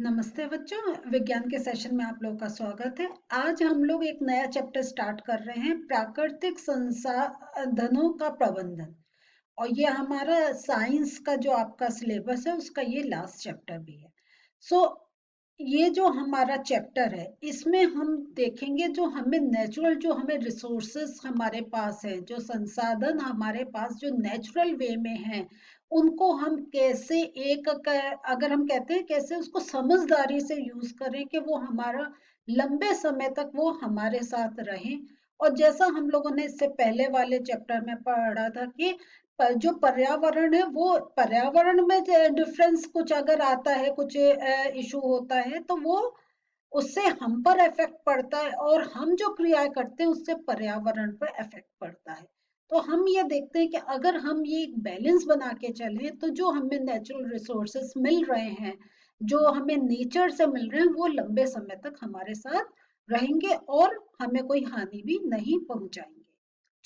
नमस्ते बच्चों, विज्ञान के सेशन में आप लोगों का स्वागत है। आज हम लोग एक नया चैप्टर स्टार्ट कर रहे हैं, प्राकृतिक संसाधनों का प्रबंधन। और ये हमारा साइंस का जो आपका सिलेबस है उसका ये लास्ट चैप्टर भी है। सो ये जो हमारा चैप्टर है इसमें हम देखेंगे जो हमें नेचुरल, जो हमें रिसोर्सेस हमारे पास है, जो संसाधन हमारे पास जो नेचुरल वे में है, उनको हम कैसे अगर हम कहते हैं कैसे उसको समझदारी से यूज करें कि वो हमारा लंबे समय तक वो हमारे साथ रहें। और जैसा हम लोगों ने इससे पहले वाले चैप्टर में पढ़ा था कि जो पर्यावरण है वो पर्यावरण में डिफरेंस कुछ अगर आता है, कुछ इशू होता है तो वो उससे हम पर इफेक्ट पड़ता है, और हम जो क्रियाएं करते हैं उससे पर्यावरण पर इफेक्ट पड़ता है। तो हम ये देखते हैं कि अगर हम ये एक बैलेंस बना के चलें तो जो हमें नेचुरल रिसोर्सेस मिल रहे हैं, जो हमें नेचर से मिल रहे हैं, वो लंबे समय तक हमारे साथ रहेंगे और हमें कोई हानि भी नहीं पहुंचाएंगे।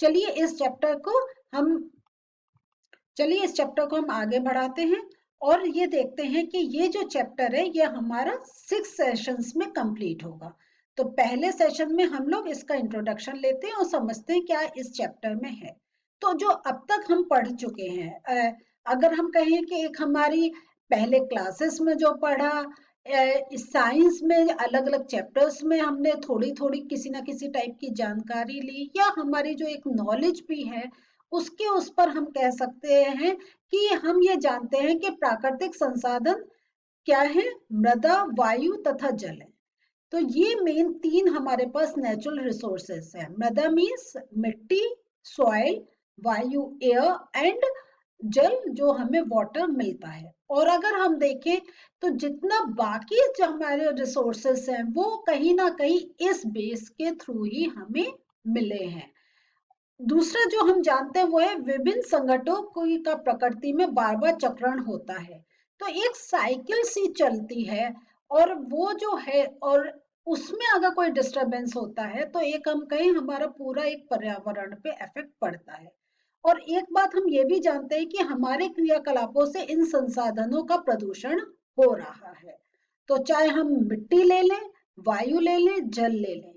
चलिए इस चैप्टर को हम चलिए इस चैप्टर को हम आगे बढ़ाते हैं और ये देखते हैं कि ये जो चैप्टर है ये हमारा 6 सेशंस में कंप्लीट होगा। तो पहले सेशन में हम लोग इसका इंट्रोडक्शन लेते हैं और समझते हैं क्या इस चैप्टर में है। तो जो अब तक हम पढ़ चुके हैं, अगर हम कहें कि एक हमारी पहले क्लासेस में जो पढ़ा, इस साइंस में अलग अलग चैप्टर्स में हमने थोड़ी थोड़ी किसी ना किसी टाइप की जानकारी ली, या हमारी जो एक नॉलेज भी है उसके उस पर हम कह सकते हैं कि हम ये जानते हैं कि प्राकृतिक संसाधन क्या है, मृदा, वायु तथा जल है। तो ये मेन 3 हमारे पास नेचुरल रिसोर्सेस है। मृदा मीन्स मिट्टी, सॉइल, वायु एयर, एंड जल जो हमें वाटर मिलता है। और अगर हम देखें तो जितना बाकी जो हमारे रिसोर्सेस हैं वो कहीं ना कहीं इस बेस के थ्रू ही हमें मिले हैं। दूसरा जो हम जानते हैं वो है विभिन्न संगठनों का प्रकृति में बार बार चक्रण होता है। तो एक साइकिल सी चलती है, और वो जो है, और उसमें अगर कोई डिस्टरबेंस होता है तो एक हम कहें हमारा पूरा एक पर्यावरण पे इफेक्ट पड़ता है। और एक बात हम ये भी जानते हैं कि हमारे क्रियाकलापों से इन संसाधनों का प्रदूषण हो रहा है। तो चाहे हम मिट्टी ले लें, वायु ले लें, जल ले लें,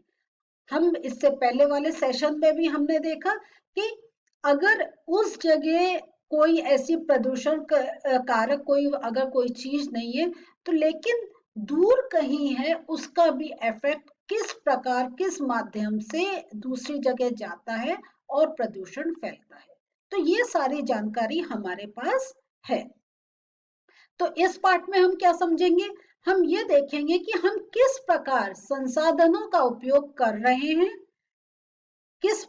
हम इससे पहले वाले सेशन में भी हमने देखा कि अगर उस जगह कोई ऐसी प्रदूषण कारक कोई अगर कोई चीज नहीं है, तो लेकिन दूर कहीं है उसका भी इफेक्ट किस प्रकार किस माध्यम से दूसरी जगह जाता है और प्रदूषण फैलता है। तो ये सारी जानकारी हमारे पास है। तो इस पार्ट में हम क्या समझेंगे, हम ये देखेंगे कि हम किस प्रकार संसाधनों का उपयोग कर रहे हैं, किस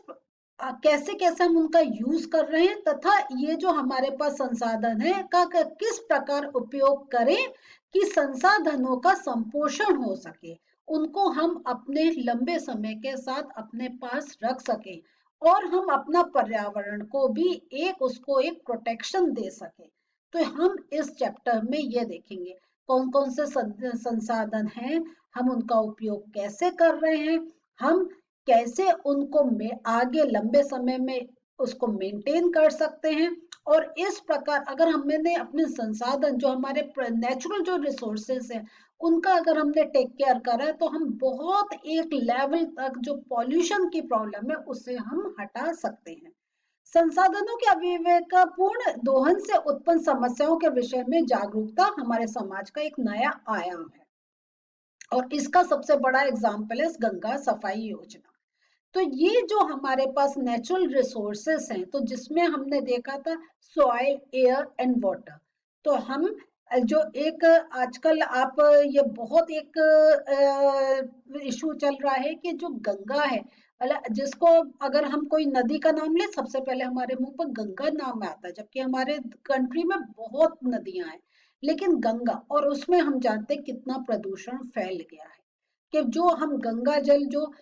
कैसे कैसे हम उनका यूज कर रहे हैं, तथा ये जो हमारे पास संसाधन है का किस प्रकार उपयोग करें कि संसाधनों का संपोषण हो सके, उनको हम अपने लंबे समय के साथ अपने पास रख सकें, और हम अपना पर्यावरण को भी एक उसको एक प्रोटेक्शन दे सके। तो हम इस चैप्टर में ये देखेंगे कौन कौन से संसाधन हैं, हम उनका उपयोग कैसे कर रहे हैं, हम कैसे उनको में आगे लंबे समय में उसको मेंटेन कर सकते हैं। और इस प्रकार अगर हमने अपने संसाधन जो हमारे नेचुरल जो रिसोर्सेस हैं उनका अगर हमने टेक केयर करा तो हम बहुत एक लेवल तक जो पॉल्यूशन की प्रॉब्लम है उससे हम हटा सकते हैं। संसाधनों के अविवेकपूर्ण दोहन से उत्पन्न समस्याओं के विषय में जागरूकता हमारे समाज का एक नया आयाम है, और इसका सबसे बड़ा एग्जाम्पल है गंगा सफाई योजना। तो ये जो हमारे पास नेचुरल रिसोर्सेस हैं, तो जिसमें हमने देखा था सॉइल, एयर एंड वाटर। तो हम जो एक आजकल आप ये बहुत एक इशू चल रहा है कि जो गंगा है, जिसको अगर हम कोई नदी का नाम ले सबसे पहले हमारे मुंह पर गंगा नाम आता है, जबकि हमारे कंट्री में बहुत नदियां हैं, लेकिन गंगा, और उसमें हम जानते हैं कितना प्रदूषण फैल गया है कि जो हम गंगा जल जो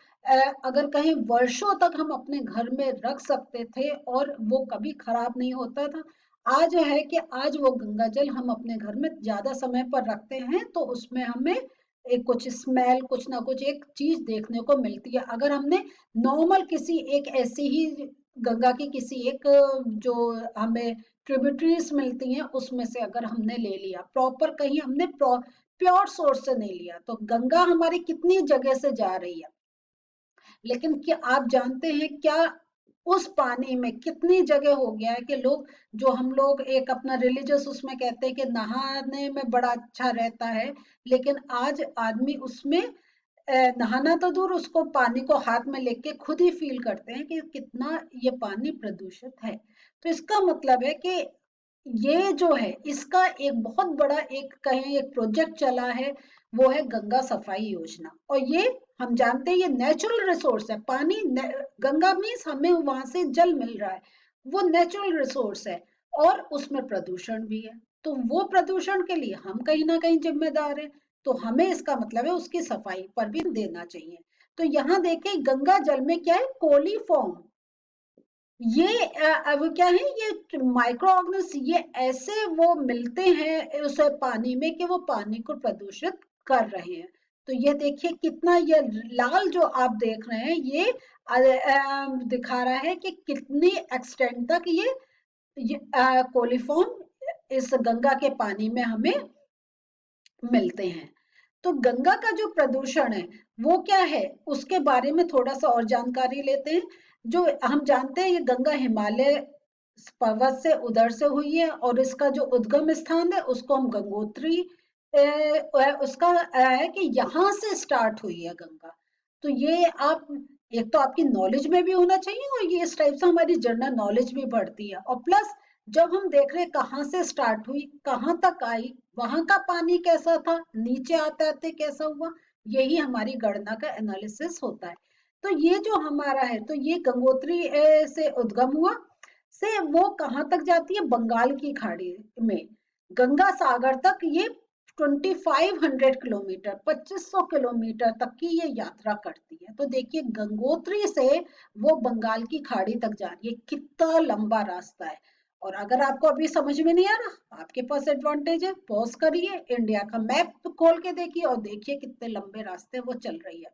अगर कहीं वर्षों तक हम अपने घर में रख सकते थे और वो कभी खराब नहीं होता था, आज है कि आज वो गंगा जल हम अपने घर में ज्यादा समय पर रखते हैं तो उसमें हमें एक कुछ स्मेल, कुछ ना कुछ एक चीज देखने को मिलती है। अगर हमने नॉर्मल किसी एक ऐसी ही गंगा की किसी एक जो हमें ट्रिब्यूटरीज मिलती हैं उसमें से अगर हमने ले लिया, प्रॉपर कहीं हमने प्योर सोर्स से नहीं लिया। तो गंगा हमारी कितनी जगह से जा रही है, लेकिन क्या आप जानते हैं क्या उस पानी में कितनी जगह हो गया है कि लोग, जो हम लोग एक अपना रिलीजियस उसमें कहते हैं कि नहाने में बड़ा अच्छा रहता है, लेकिन आज आदमी उसमें नहाना तो दूर, उसको पानी को हाथ में लेके खुद ही फील करते हैं कि कितना ये पानी प्रदूषित है। तो इसका मतलब है कि ये जो है इसका एक बहुत बड़ा एक कहें एक प्रोजेक्ट चला है, वो है गंगा सफाई योजना। और ये हम जानते हैं ये नेचुरल रिसोर्स है पानी, गंगा मीन्स हमें वहां से जल मिल रहा है, वो नेचुरल रिसोर्स है और उसमें प्रदूषण भी है। तो वो प्रदूषण के लिए हम कहीं ना कहीं जिम्मेदार है, तो हमें इसका मतलब है उसकी सफाई पर भी देना चाहिए। तो यहाँ देखें गंगा जल में क्या है, कोलीफॉर्म, ये अब क्या है, ये माइक्रो ऑर्गेनिज्म ये ऐसे वो मिलते हैं उस पानी में कि वो पानी को प्रदूषित कर रहे हैं। तो ये देखिए कितना ये लाल जो आप देख रहे हैं ये दिखा रहा है कि कितनी एक्सटेंट तक ये कोलीफॉर्म इस गंगा के पानी में हमें मिलते हैं। तो गंगा का जो प्रदूषण है वो क्या है, उसके बारे में थोड़ा सा और जानकारी लेते हैं। जो हम जानते हैं ये गंगा हिमालय पर्वत से उधर से हुई है, और इसका जो उद्गम स्थान है उसको हम गंगोत्री उसका है कि यहाँ से स्टार्ट हुई है गंगा। तो ये आप एक तो आपकी नॉलेज में भी होना चाहिए, और ये इस टाइप से हमारी जनरल नॉलेज भी बढ़ती है। और प्लस जब हम देख रहे कहाँ से स्टार्ट हुई कहाँ तक आई, वहां का पानी कैसा था, नीचे आते आते कैसा हुआ, यही हमारी गणना का एनालिसिस होता है। तो ये जो हमारा है, तो ये गंगोत्री से उद्गम हुआ, से वो कहाँ तक जाती है, बंगाल की खाड़ी में गंगा सागर तक ये 2500 किलोमीटर 2500 किलोमीटर तक की ये यात्रा करती है। तो देखिए गंगोत्री से वो बंगाल की खाड़ी तक जा रही है, कितना लंबा रास्ता है। और अगर आपको अभी समझ में नहीं आ रहा, आपके पास एडवांटेज है, पॉज करिए, इंडिया का मैप खोल के देखिए और देखिए कितने लंबे रास्ते वो चल रही है।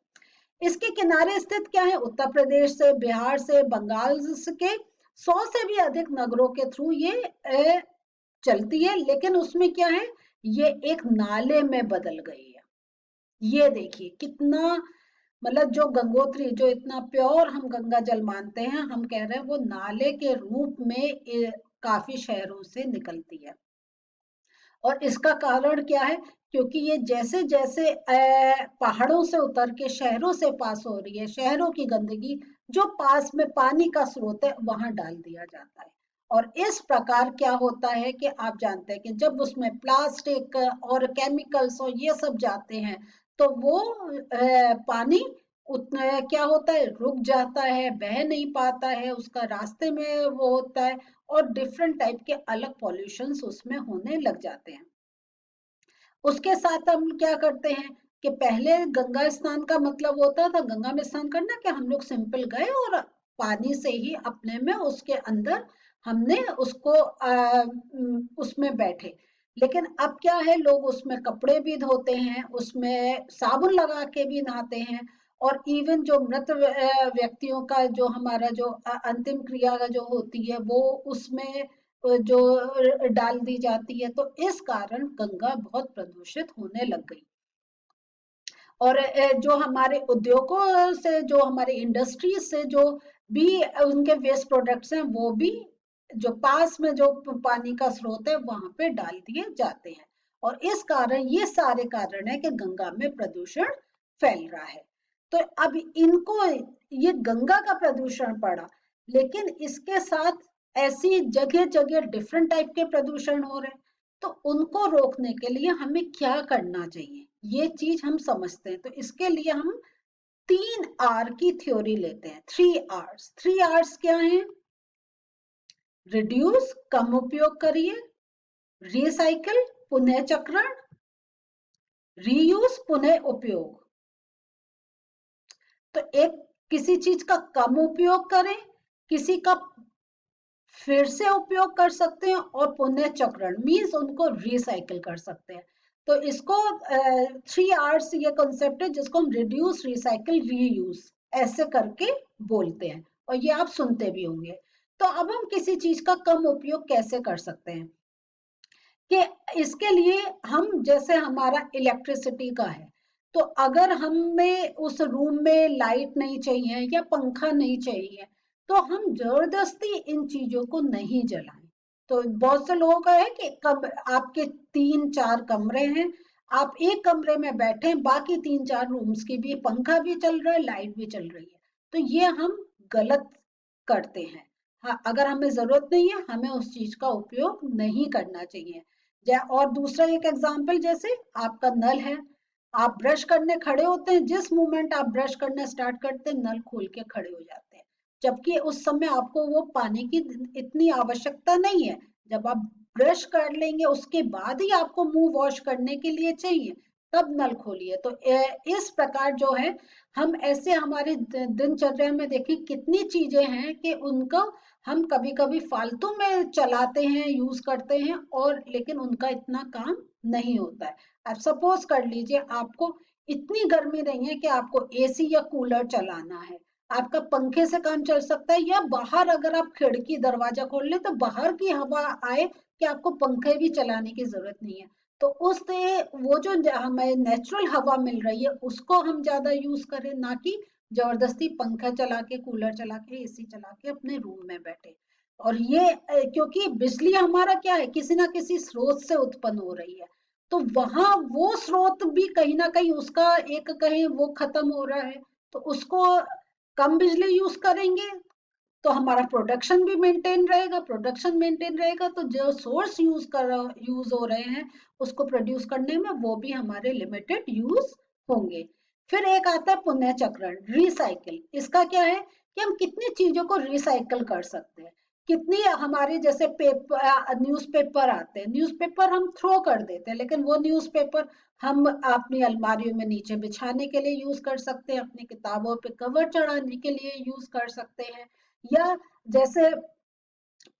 इसके किनारे स्थित क्या है, उत्तर प्रदेश से, बिहार से, बंगाल के 100 से भी अधिक नगरों के थ्रू ये चलती है। लेकिन उसमें क्या है, ये एक नाले में बदल गई है। ये देखिए कितना, मतलब जो गंगोत्री जो इतना प्योर हम गंगा जल मानते हैं, हम कह रहे हैं वो नाले के रूप में काफी शहरों से निकलती है। और इसका कारण क्या है, क्योंकि ये जैसे जैसे पहाड़ों से उतर के शहरों से पास हो रही है, शहरों की गंदगी जो पास में पानी का स्रोत है वहां डाल दिया जाता है। और इस प्रकार क्या होता है कि आप जानते हैं कि जब उसमें प्लास्टिक और केमिकल्स और ये सब जाते हैं, तो वो पानी उतना क्या होता है, रुक जाता है, बह नहीं पाता है, उसका रास्ते में वो होता है, और डिफरेंट टाइप के अलग पॉल्यूशंस उसमें होने लग जाते हैं। उसके साथ हम क्या करते हैं कि पहले गंगा स्नान का मतलब होता था, गंगा में स्नान करना, कि हम लोग सिंपल गए और पानी से ही अपने में उसके अंदर हमने उसको उसमें बैठे। लेकिन अब क्या है, लोग उसमें कपड़े भी धोते हैं, उसमें साबुन लगा के भी नहाते हैं। और इवन जो मृत व्यक्तियों का जो हमारा जो अंतिम क्रिया जो होती है वो उसमें जो डाल दी जाती है। तो इस कारण गंगा बहुत प्रदूषित होने लग गई। और जो हमारे उद्योगों से, जो हमारे इंडस्ट्रीज से जो भी उनके वेस्ट प्रोडक्ट्स हैं, वो भी जो पास में जो पानी का स्रोत है वहां पे डाल दिए जाते हैं। और इस कारण ये सारे कारण है कि गंगा में प्रदूषण फैल रहा है। तो अब इनको, ये गंगा का प्रदूषण पड़ा, लेकिन इसके साथ ऐसी जगह जगह डिफरेंट टाइप के प्रदूषण हो रहे हैं। तो उनको रोकने के लिए हमें क्या करना चाहिए, ये चीज हम समझते हैं। तो इसके लिए हम 3 R की थ्योरी लेते हैं, 3 Rs। 3 Rs क्या है, रिड्यूस कम उपयोग करिए, रिसाइकिल पुनः चक्रण, रीयूज पुनः उपयोग। तो एक किसी चीज का कम उपयोग करें, किसी का फिर से उपयोग कर सकते हैं, और पुनः चक्रण मीन्स उनको रिसाइकिल कर सकते हैं। तो इसको 3 Rs ये कॉन्सेप्ट है जिसको हम रिड्यूस, रिसाइकिल, रीयूज ऐसे करके बोलते हैं, और ये आप सुनते भी होंगे। तो अब हम किसी चीज का कम उपयोग कैसे कर सकते हैं, कि इसके लिए हम, जैसे हमारा इलेक्ट्रिसिटी का है, तो अगर हमें उस रूम में लाइट नहीं चाहिए या पंखा नहीं चाहिए, तो हम जबरदस्ती इन चीजों को नहीं जलाएं। तो बहुत से लोगों का है कि कब आपके 3-4 कमरे हैं, आप एक कमरे में बैठे हैं, बाकी 3-4 रूम्स की भी पंखा भी चल रहा है, लाइट भी चल रही है, तो ये हम गलत करते हैं। हाँ, अगर हमें जरूरत नहीं है, हमें उस चीज का उपयोग नहीं करना चाहिए। और दूसरा एक एग्जांपल, जैसे आपका नल है, आप ब्रश करने खड़े होते हैं, जिस मोमेंट आप ब्रश करना स्टार्ट करते हैं, नल खोल के खड़े हो जाते हैं, जबकि उस समय आपको वो पानी की इतनी आवश्यकता नहीं है। जब आप ब्रश कर लेंगे उसके बाद ही आपको मुंह वॉश करने के लिए चाहिए, तब नल खोलिए। तो इस प्रकार जो है, हम ऐसे हमारी दिनचर्या में देखिए कितनी चीजें हैं कि उनको हम कभी कभी फालतू में चलाते हैं, यूज करते हैं, और लेकिन उनका इतना काम नहीं होता है। अब सपोज कर लीजिए आपको इतनी गर्मी नहीं है कि आपको एसी या कूलर चलाना है, आपका पंखे से काम चल सकता है, या बाहर अगर आप खिड़की दरवाजा खोल ले तो बाहर की हवा आए, कि आपको पंखे भी चलाने की जरूरत नहीं है। तो उससे वो जो हमें नेचुरल हवा मिल रही है उसको हम ज्यादा यूज करें, ना कि जबरदस्ती पंखा चला के, कूलर चला के, एसी चला के अपने रूम में बैठे। और ये क्योंकि बिजली हमारा क्या है, किसी ना किसी स्रोत से उत्पन्न हो रही है, तो वहां वो स्रोत भी कहीं ना कहीं उसका एक कहीं वो खत्म हो रहा है, तो उसको कम बिजली यूज करेंगे तो हमारा प्रोडक्शन भी मेंटेन रहेगा। प्रोडक्शन मेंटेन रहेगा तो जो सोर्स यूज हो रहे हैं उसको प्रोड्यूस करने में, वो भी हमारे लिमिटेड यूज होंगे। फिर एक आता है पुनः चक्रण, रिसाइकिल। इसका क्या है कि हम कितनी चीजों को रिसाइकिल कर सकते हैं। कितनी हमारे जैसे पेपर, न्यूज़पेपर आते हैं, न्यूज़पेपर हम थ्रो कर देते हैं, लेकिन वो न्यूज़पेपर हम अपनी अलमारियों में नीचे बिछाने के लिए यूज कर सकते हैं, अपनी किताबों पे कवर चढ़ाने के लिए यूज कर सकते हैं। या जैसे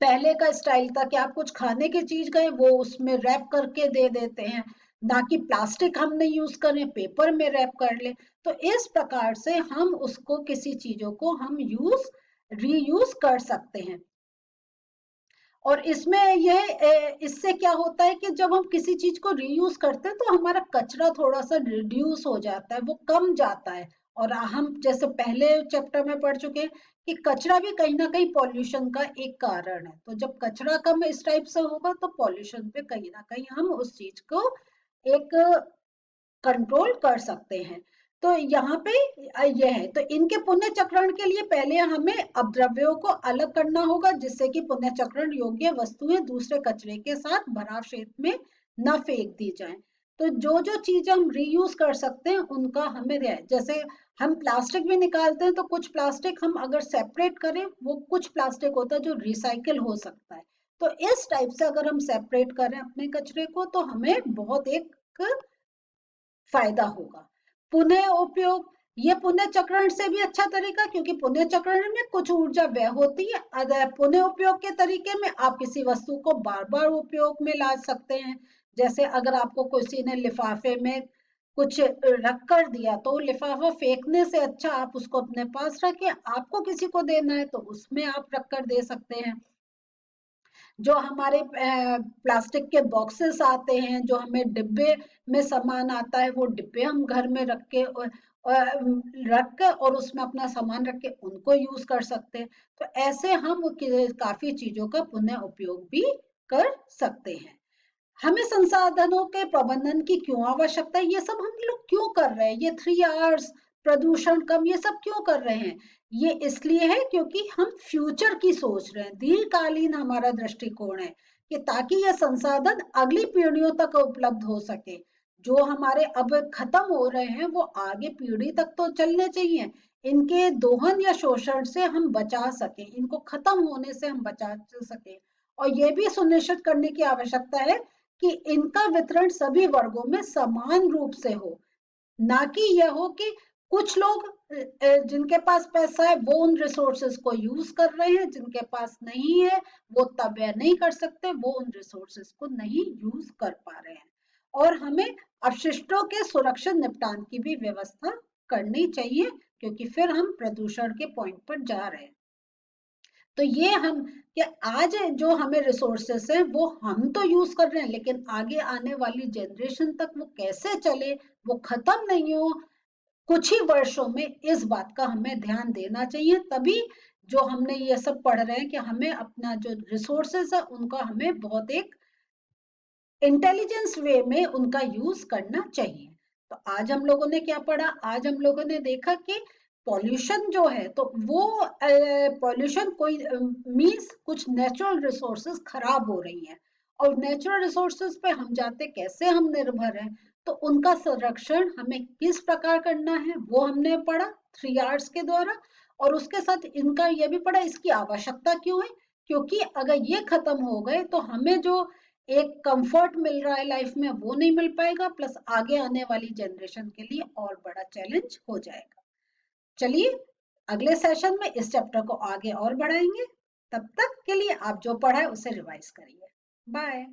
पहले का स्टाइल था कि आप कुछ खाने की चीज गए, वो उसमें रैप करके दे देते हैं, ना कि प्लास्टिक हम नहीं यूज करें, पेपर में रैप कर ले। तो इस प्रकार से हम उसको, किसी चीजों को हम रीयूज कर सकते हैं। और इसमें इससे क्या होता है कि जब हम किसी चीज को रीयूज करते हैं तो हमारा कचरा थोड़ा सा रिड्यूस हो जाता है, वो कम जाता है। और हम जैसे पहले चैप्टर में पढ़ चुके हैं कि कचरा भी कहीं ना कहीं पॉल्यूशन का एक कारण है। तो जब कचरा कम इस टाइप से होगा तो पॉल्यूशन पे कहीं ना कहीं हम उस चीज को एक कंट्रोल कर सकते हैं। तो यहाँ पे ये है, तो इनके पुण्य चक्रण के लिए पहले हमें अपद्रव्यों को अलग करना होगा, जिससे कि पुण्य चक्रण योग्य वस्तुएं दूसरे कचरे के साथ भराव क्षेत्र में न फेंक दी जाएं। तो जो जो चीज हम रीयूज कर सकते हैं उनका हमें, जैसे हम प्लास्टिक भी निकालते हैं, तो कुछ प्लास्टिक हम अगर सेपरेट करें, वो कुछ प्लास्टिक होता है जो रिसाइकिल हो सकता है। तो इस टाइप से अगर हम सेपरेट करें अपने कचरे को, तो हमें बहुत एक फायदा होगा। पुनः उपयोग, ये पुनः चक्रण से भी अच्छा तरीका, क्योंकि पुनः चक्रण में कुछ ऊर्जा व्यय होती है। अगर पुनः उपयोग के तरीके में आप किसी वस्तु को बार बार उपयोग में ला सकते हैं। जैसे अगर आपको किसी ने लिफाफे में कुछ रख कर दिया, तो लिफाफा फेंकने से अच्छा आप उसको अपने पास रखें, आपको किसी को देना है तो उसमें आप रख कर दे सकते हैं। जो हमारे प्लास्टिक के बॉक्सेस आते हैं, जो हमें डिब्बे में सामान आता है, वो डिब्बे हम घर में रख के और उसमें अपना सामान रख के उनको यूज कर सकते हैं। तो ऐसे हम काफी चीजों का पुनः उपयोग भी कर सकते हैं। हमें संसाधनों के प्रबंधन की क्यों आवश्यकता है, ये सब हम लोग क्यों कर रहे हैं, ये 3 आवर्स, प्रदूषण कम, ये सब क्यों कर रहे हैं? ये इसलिए है क्योंकि हम फ्यूचर की सोच रहे हैं, दीर्घकालीन हमारा दृष्टिकोण है, कि ताकि ये संसाधन अगली पीढ़ियों तक उपलब्ध हो सके। जो हमारे अब खत्म हो रहे हैं वो आगे पीढ़ी तक तो चलने चाहिए, इनके दोहन या शोषण से हम बचा सके, इनको खत्म होने से हम बचा सके। और ये भी सुनिश्चित करने की आवश्यकता है कि इनका वितरण सभी वर्गों में समान रूप से हो, ना कि यह हो कि कुछ लोग जिनके पास पैसा है वो उन रिसोर्सेज को यूज कर रहे हैं, जिनके पास नहीं है वो तब यह नहीं कर सकते, वो उन रिसोर्सेज को नहीं यूज कर पा रहे हैं। और हमें अपशिष्टों के सुरक्षित निपटान की भी व्यवस्था करनी चाहिए, क्योंकि फिर हम प्रदूषण के पॉइंट पर जा रहे हैं। तो ये हम कि आज जो हमें रिसोर्सेस है वो हम तो यूज कर रहे हैं, लेकिन आगे आने वाली जनरेशन तक वो कैसे चले, वो खत्म नहीं हो कुछ ही वर्षों में, इस बात का हमें ध्यान देना चाहिए। तभी जो हमने ये सब पढ़ रहे हैं कि हमें अपना जो रिसोर्सेस है उनका हमें बहुत एक इंटेलिजेंस वे में उनका यूज करना चाहिए। तो आज हम लोगों ने क्या पढ़ा, आज हम लोगों ने देखा कि पॉल्यूशन जो है तो वो पॉल्यूशन कोई मीन्स कुछ नेचुरल रिसोर्सेज खराब हो रही हैं, और नेचुरल रिसोर्सेज पे हम जाते कैसे हम निर्भर हैं, तो उनका संरक्षण हमें किस प्रकार करना है वो हमने पढ़ा 3 आवर्स के द्वारा। और उसके साथ इनका ये भी पढ़ा इसकी आवश्यकता क्यों है, क्योंकि अगर ये खत्म हो गए तो हमें जो एक कंफर्ट मिल रहा है लाइफ में वो नहीं मिल पाएगा, प्लस आगे आने वाली जनरेशन के लिए और बड़ा चैलेंज हो जाएगा। चलिए अगले सेशन में इस चैप्टर को आगे और बढ़ाएंगे। तब तक के लिए आप जो पढ़ा है उसे रिवाइज करिए। बाय।